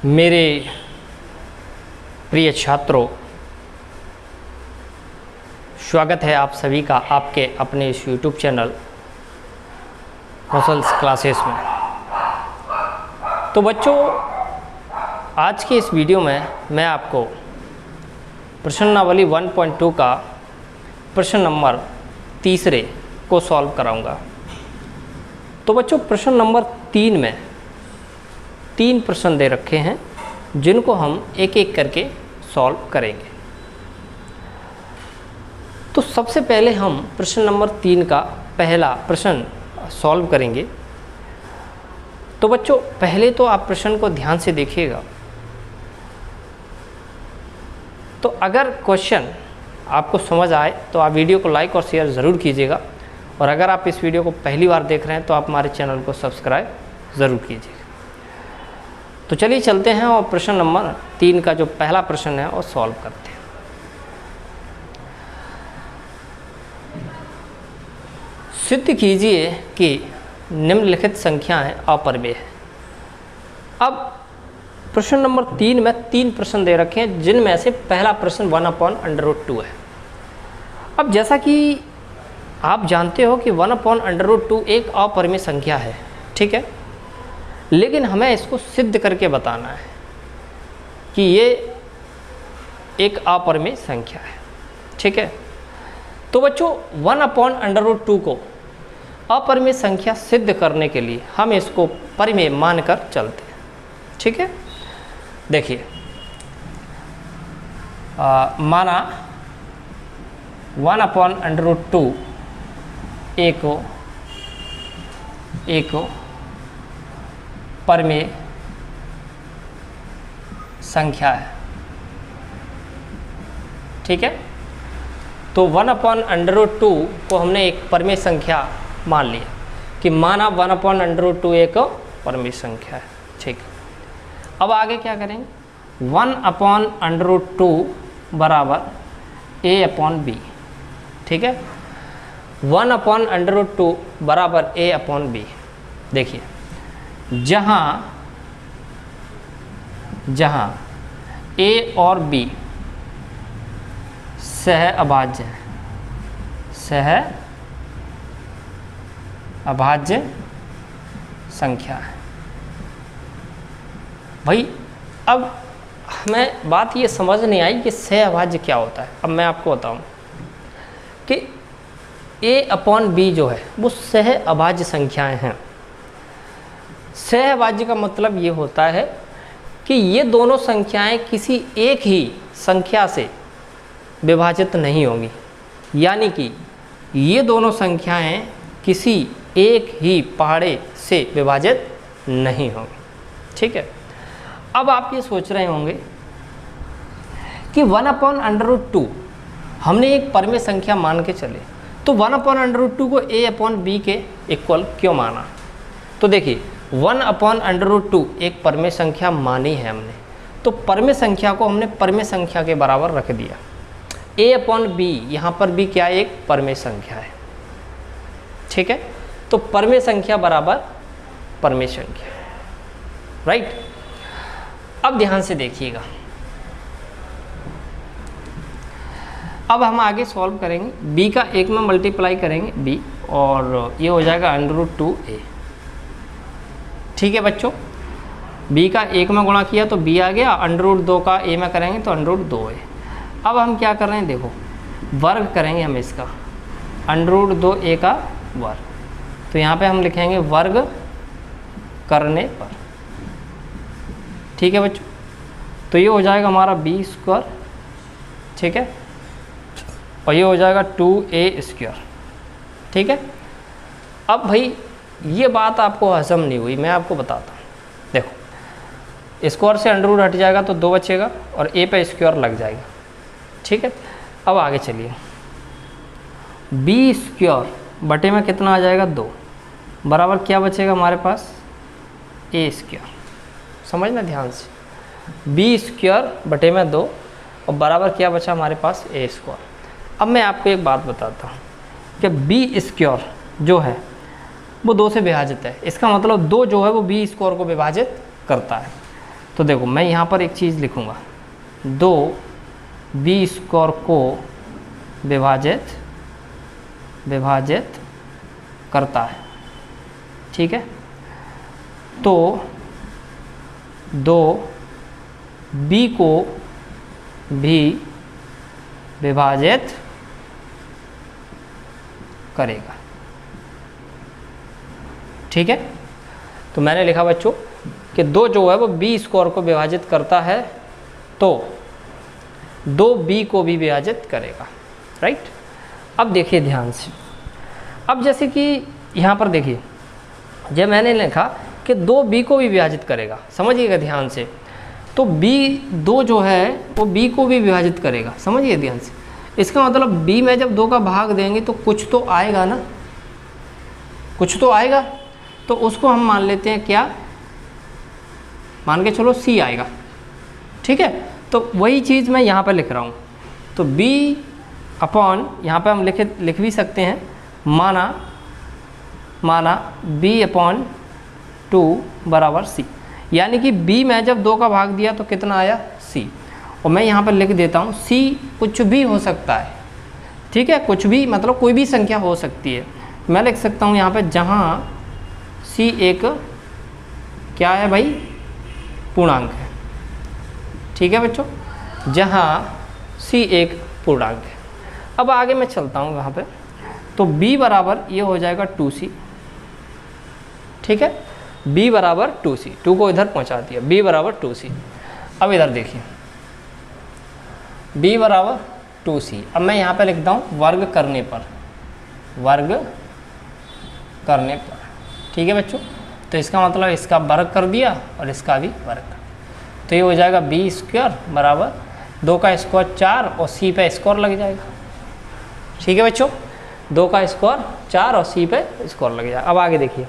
मेरे प्रिय छात्रों, स्वागत है आप सभी का आपके अपने इस YouTube चैनल कौशल क्लासेस में। तो बच्चों, आज के इस वीडियो में मैं आपको प्रश्नावली 1.2 का प्रश्न नंबर 3 को सॉल्व कराऊंगा। तो बच्चों, प्रश्न नंबर 3 में 3 प्रश्न दे रखे हैं जिनको हम एक एक करके सॉल्व करेंगे। तो सबसे पहले हम प्रश्न नंबर 3 का पहला प्रश्न सॉल्व करेंगे। तो बच्चों, पहले तो आप प्रश्न को ध्यान से देखिएगा। तो अगर क्वेश्चन आपको समझ आए तो आप वीडियो को लाइक और शेयर ज़रूर कीजिएगा, और अगर आप इस वीडियो को पहली बार देख रहे हैं तो आप हमारे चैनल को सब्सक्राइब ज़रूर कीजिएगा। तो चलिए चलते हैं और प्रश्न नंबर 3 का जो पहला प्रश्न है वो सॉल्व करते हैं। सिद्ध कीजिए कि निम्नलिखित संख्याएं अपरिमेय हैं। अब प्रश्न नंबर 3 में 3 प्रश्न दे रखे हैं जिनमें से पहला प्रश्न 1/√2 है। अब जैसा कि आप जानते हो कि 1/√2 एक अपरिमेय संख्या है, ठीक है, लेकिन हमें इसको सिद्ध करके बताना है कि ये एक अपरिमेय संख्या है, ठीक है। तो बच्चों, 1/√2 को अपरिमेय संख्या सिद्ध करने के लिए हम इसको परिमेय मानकर चलते हैं, ठीक है। देखिए, माना 1/√2 एक परिमेय संख्या है, ठीक है। तो 1/√2 को हमने एक परिमेय संख्या मान लिया कि माना 1/√2 एक परिमेय संख्या है, ठीक। अब आगे क्या करेंगे? 1/√2 बराबर a/b, ठीक है। 1/√2 बराबर a/b। देखिए, जहाँ a और b सहअभाज्य है, सहअभाज्य संख्या है। भाई, अब हमें बात ये समझ नहीं आई कि सहअभाज्य क्या होता है। अब मैं आपको बताऊं कि a/b जो है वो सहअभाज्य संख्याएं हैं। सहअभाज्य का मतलब ये होता है कि ये दोनों संख्याएं किसी एक ही संख्या से विभाजित नहीं होंगी, यानी कि ये दोनों संख्याएं किसी एक ही पहाड़े से विभाजित नहीं होंगी, ठीक है। अब आप ये सोच रहे होंगे कि 1/√2 हमने एक परिमेय संख्या मान के चले, तो 1/√2 को a/b के इक्वल क्यों माना? तो देखिए, 1/√2 एक परिमेय संख्या मानी है हमने, तो परिमेय संख्या को हमने परिमेय संख्या के बराबर रख दिया। a/b, यहाँ पर भी क्या एक परिमेय संख्या है, ठीक है। तो परिमेय संख्या बराबर परिमेय संख्या, राइट। अब ध्यान से देखिएगा, अब हम आगे सॉल्व करेंगे। b का 1 में मल्टीप्लाई करेंगे b, और ये हो जाएगा √2a, ठीक है बच्चों। b का 1 में गुणा किया तो b आ गया, √2 का a में करेंगे तो √2a। अब हम क्या कर रहे हैं? देखो, वर्ग करेंगे हम इसका, √2a का वर्ग। तो यहाँ पे हम लिखेंगे वर्ग करने पर, ठीक है बच्चों। तो ये हो जाएगा हमारा b², ठीक है, और ये हो जाएगा 2a², ठीक है। अब भाई, ये बात आपको हजम नहीं हुई, मैं आपको बताता हूँ। देखो, स्क्वायर से √ हट जाएगा तो 2 बचेगा और a पे स्क्वायर लग जाएगा, ठीक है। अब आगे चलिए, b² बटे में कितना आ जाएगा? 2 बराबर क्या बचेगा हमारे पास? a²। समझना ध्यान से, b² बटे में 2 और बराबर क्या बचा हमारे पास? a²। अब मैं आपको एक बात बताता हूँ कि b² जो है वो 2 से विभाजित है। इसका मतलब 2 जो है वो b² को विभाजित करता है। तो देखो मैं यहाँ पर एक चीज़ लिखूँगा, 2b² को विभाजित करता है, ठीक है। तो 2b को भी विभाजित करेगा, ठीक है। तो मैंने लिखा बच्चों कि 2 जो है वो b² को विभाजित करता है, तो 2b को भी विभाजित करेगा, राइट। अब देखिए ध्यान से, अब जैसे कि यहाँ पर देखिए, जब मैंने लिखा कि 2b को भी विभाजित करेगा, समझिएगा ध्यान से, तो b2 जो है वो b को भी विभाजित करेगा, समझिए ध्यान से। इसका मतलब b में जब 2 का भाग देंगे तो कुछ तो आएगा ना, कुछ तो आएगा, तो उसको हम मान लेते हैं क्या, मान के चलो c आएगा, ठीक है। तो वही चीज़ मैं यहाँ पर लिख रहा हूँ, तो b अपॉन यहाँ पे हम लिख भी सकते हैं, माना b/2 बराबर c, यानी कि b में जब 2 का भाग दिया तो कितना आया, c। और मैं यहाँ पर लिख देता हूँ c कुछ भी हो सकता है, ठीक है, कुछ भी मतलब कोई भी संख्या हो सकती है। मैं लिख सकता हूँ यहाँ पे जहाँ c एक क्या है भाई, पूर्णांक है, ठीक है बच्चों, जहाँ c एक पूर्णांक है। अब आगे मैं चलता हूँ वहाँ पे, तो b बराबर ये हो जाएगा 2c, ठीक है, b बराबर 2c, 2 को इधर पहुँचा दिया, b बराबर 2c। अब इधर देखिए b बराबर 2c, अब मैं यहाँ पे लिखता हूँ वर्ग करने पर, ठीक है बच्चों। तो इसका मतलब इसका वर्ग कर दिया और इसका भी वर्ग, तो ये हो जाएगा b² बराबर 2 का स्क्वायर 4 और c पे स्क्वायर लग जाएगा, ठीक है बच्चों, 2 का स्क्वायर 4 और c पे स्क्वायर लग जाएगा। अब आगे देखिए,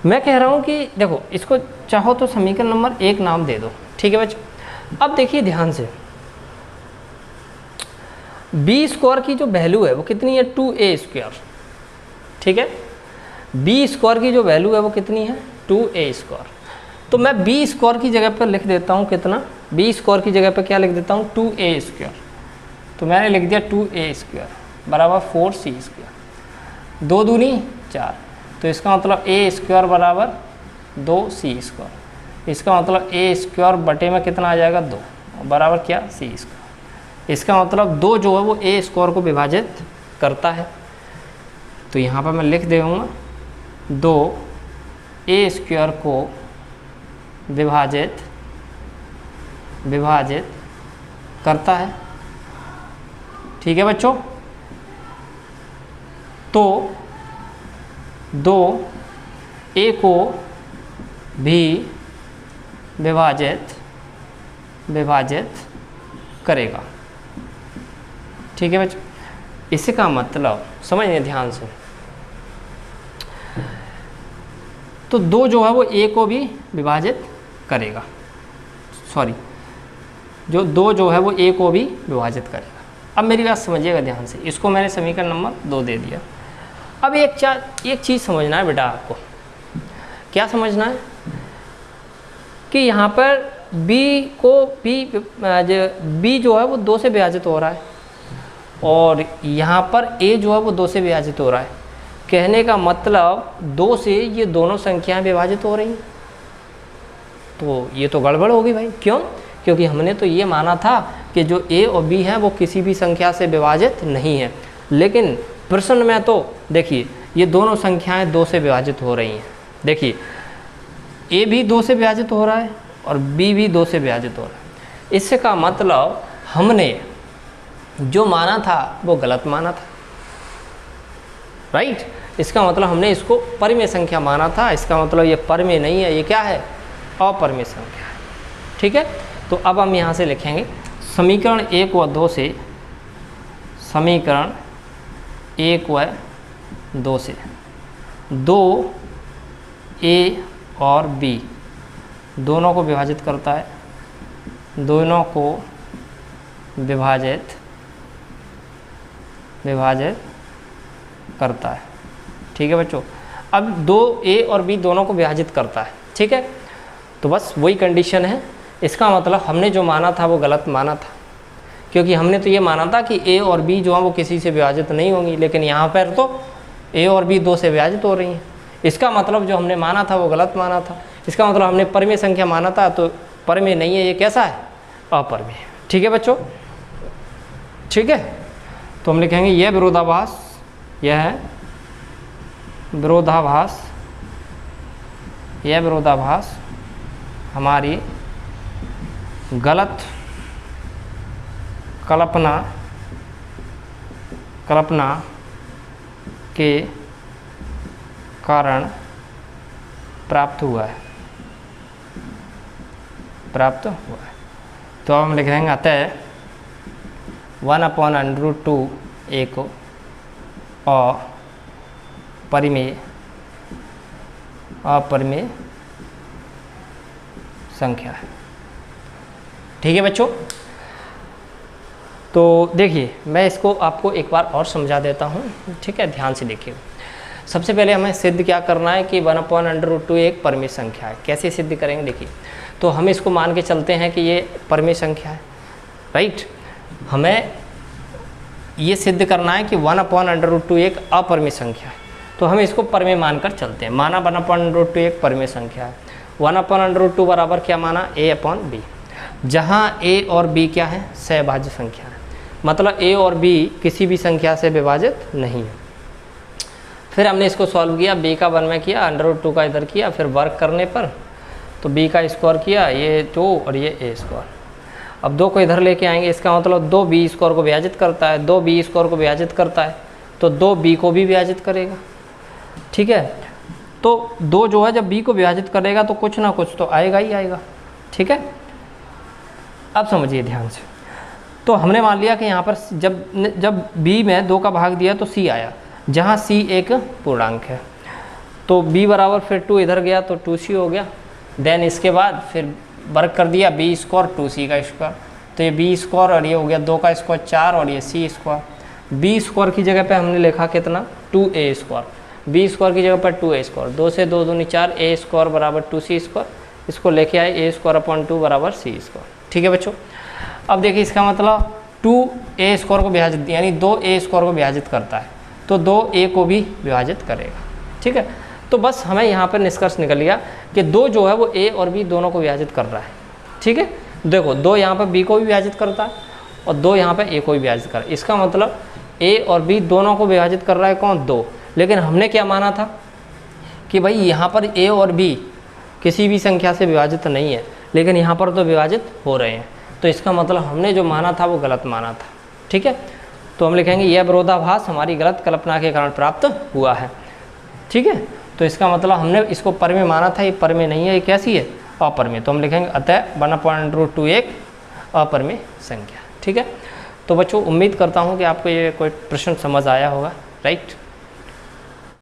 मैं कह रहा हूँ कि देखो इसको चाहो तो समीकरण नंबर 1 नाम दे दो, ठीक है बच्चों। अब देखिए ध्यान से, b² की जो वैल्यू है वो कितनी है, 2a², ठीक है, b² की जो वैल्यू है वो कितनी है, 2a²। तो मैं b² की जगह पर लिख देता हूँ कितना, b² की जगह पर क्या लिख देता हूँ, 2a²। तो मैंने लिख दिया 2a² बराबर 4c², 2 दूनी 4, तो इसका मतलब a² बराबर 2c², इसका मतलब a² बटे में कितना आ जाएगा, 2 बराबर क्या, c²। इसका मतलब 2 जो है वो a² को विभाजित करता है, तो यहाँ पर मैं लिख दूँगा 2a² को विभाजित करता है, ठीक है बच्चों। तो 2a को भी विभाजित करेगा, ठीक है बच्चों। इसका मतलब समझिए ध्यान से, तो 2 जो है वो a को भी विभाजित करेगा, सॉरी, जो 2 जो है वो a को भी विभाजित करेगा। अब मेरी बात समझिएगा ध्यान से, इसको मैंने समीकरण नंबर 2 दे दिया। अब एक चीज़ समझना है बेटा आपको, क्या समझना है कि यहाँ पर b जो है वो 2 से विभाजित हो रहा है और यहाँ पर a जो है वो 2 से विभाजित हो रहा है। कहने का मतलब 2 से ये दोनों संख्याएं विभाजित हो रही हैं, तो ये तो गड़बड़ होगी भाई। क्यों? क्योंकि हमने तो ये माना था कि जो a और b है वो किसी भी संख्या से विभाजित नहीं है, लेकिन प्रश्न में तो देखिए ये दोनों संख्याएं 2 से विभाजित हो रही हैं। देखिए a भी 2 से विभाजित हो रहा है और b भी 2 से विभाजित हो रहा है। इसका मतलब हमने जो माना था वो गलत माना था, राइट। इसका मतलब हमने इसको परिमेय संख्या माना था, इसका मतलब ये परिमेय नहीं है, ये क्या है, अपरिमेय संख्या है, ठीक है। तो अब हम यहाँ से लिखेंगे समीकरण 1 व 2 से, समीकरण 1 व 2 से 2a और b दोनों को विभाजित करता है, दोनों को विभाजित करता है, ठीक है बच्चों। अब 2a और b दोनों को विभाजित करता है, ठीक है। तो बस वही कंडीशन है। इसका मतलब हमने जो माना था वो गलत माना था, क्योंकि हमने तो ये माना था कि ए और बी जो है वो किसी से विभाजित नहीं होंगी, लेकिन यहाँ पर तो ए और बी 2 से विभाजित हो रही हैं। इसका मतलब जो हमने माना था वो गलत माना था। इसका मतलब हमने परमेय संख्या माना था, तो परमेय नहीं है, ये कैसा है? अपरमेय। ठीक है बच्चों, ठीक है। तो हम लिखेंगे यह विरोधाभास, यह है विरोधाभास, यह विरोधाभास हमारी गलत कल्पना के कारण प्राप्त हुआ है। तो हम लिख देंगे अतः 1/√2 एक अपरिमेय संख्या है। ठीक है बच्चों, तो देखिए मैं इसको आपको एक बार और समझा देता हूँ, ठीक है, ध्यान से देखिए। सबसे पहले हमें सिद्ध क्या करना है कि 1/√2 एक परमेय संख्या है। कैसे सिद्ध करेंगे? देखिए, तो हम इसको मान के चलते हैं कि ये परमेय संख्या है, राइट। हमें ये सिद्ध करना है कि 1/√2 एक अपरमेय संख्या है, तो हम इसको परमेय मानकर चलते हैं। माना 1/√2 एक परमेय संख्या है। 1/√2 बराबर क्या माना? a/b, जहाँ a और b क्या है? सहभाज्य संख्या है। मतलब a और b किसी भी संख्या से विभाजित नहीं है। फिर हमने इसको सॉल्व किया, b का 1 में किया, √2 का इधर किया, फिर वर्क करने पर तो b का स्क्वायर किया, ये 2 और ये a स्क्वायर। अब 2 को इधर लेके आएंगे, इसका मतलब 2 b स्क्वायर को विभाजित करता है, 2 b स्क्वायर को विभाजित करता है, तो 2 b को भी विभाजित करेगा। ठीक है, तो 2 जो है जब b को विभाजित करेगा तो कुछ ना कुछ तो आएगा ही आएगा। ठीक है, अब समझिए ध्यान से। तो हमने मान लिया कि यहाँ पर जब b में 2 का भाग दिया तो c आया, जहाँ c एक पूर्णांक है, तो b बराबर फिर 2 इधर गया तो 2c हो गया। देन इसके बाद फिर वर्क कर दिया b स्क्वायर 2c का स्क्वायर, तो ये b स्क्वायर और ये हो गया 2 का स्क्वायर 4 और ये c स्क्वायर। b स्क्वायर की जगह पे हमने लिखा कितना? 2a square. b स्क्वायर की जगह पर 2a स्क्वायर, 2 से 2 दूनी 4, a स्क्वायर बराबर 2c स्क्वायर, इसको लेके आए a स्क्वायर अपॉन 2 बराबर c स्क्वायर। ठीक है बच्चों, अब देखिए इसका मतलब 2a स्क्वायर को विभाजित, यानी 2a स्क्वायर को विभाजित करता है, तो 2a को भी विभाजित करेगा। ठीक है, तो बस हमें यहाँ पर निष्कर्ष निकल गया कि 2 जो है वो a और b दोनों को विभाजित कर रहा है। ठीक है, देखो 2 यहाँ पर b को भी विभाजित करता है और 2 यहाँ पर a को भी विभाजित कर रहा है। इसका मतलब a और b दोनों को विभाजित कर रहा है कौन? 2। लेकिन हमने क्या माना था कि भाई यहाँ पर a और b किसी भी संख्या से विभाजित नहीं है, लेकिन यहाँ पर तो विभाजित हो रहे हैं, तो इसका मतलब हमने जो माना था वो गलत माना था। ठीक है, तो हम लिखेंगे यह विरोधाभास हमारी गलत कल्पना के कारण प्राप्त हुआ है। ठीक है, तो इसका मतलब हमने इसको परमेय माना था, ये परमेय नहीं है, ये कैसी है? अपरमेय। तो हम लिखेंगे अतः 1/√2 एक अपरमेय संख्या। ठीक है, तो बच्चों उम्मीद करता हूँ कि आपको ये कोई प्रश्न समझ आया होगा, राइट।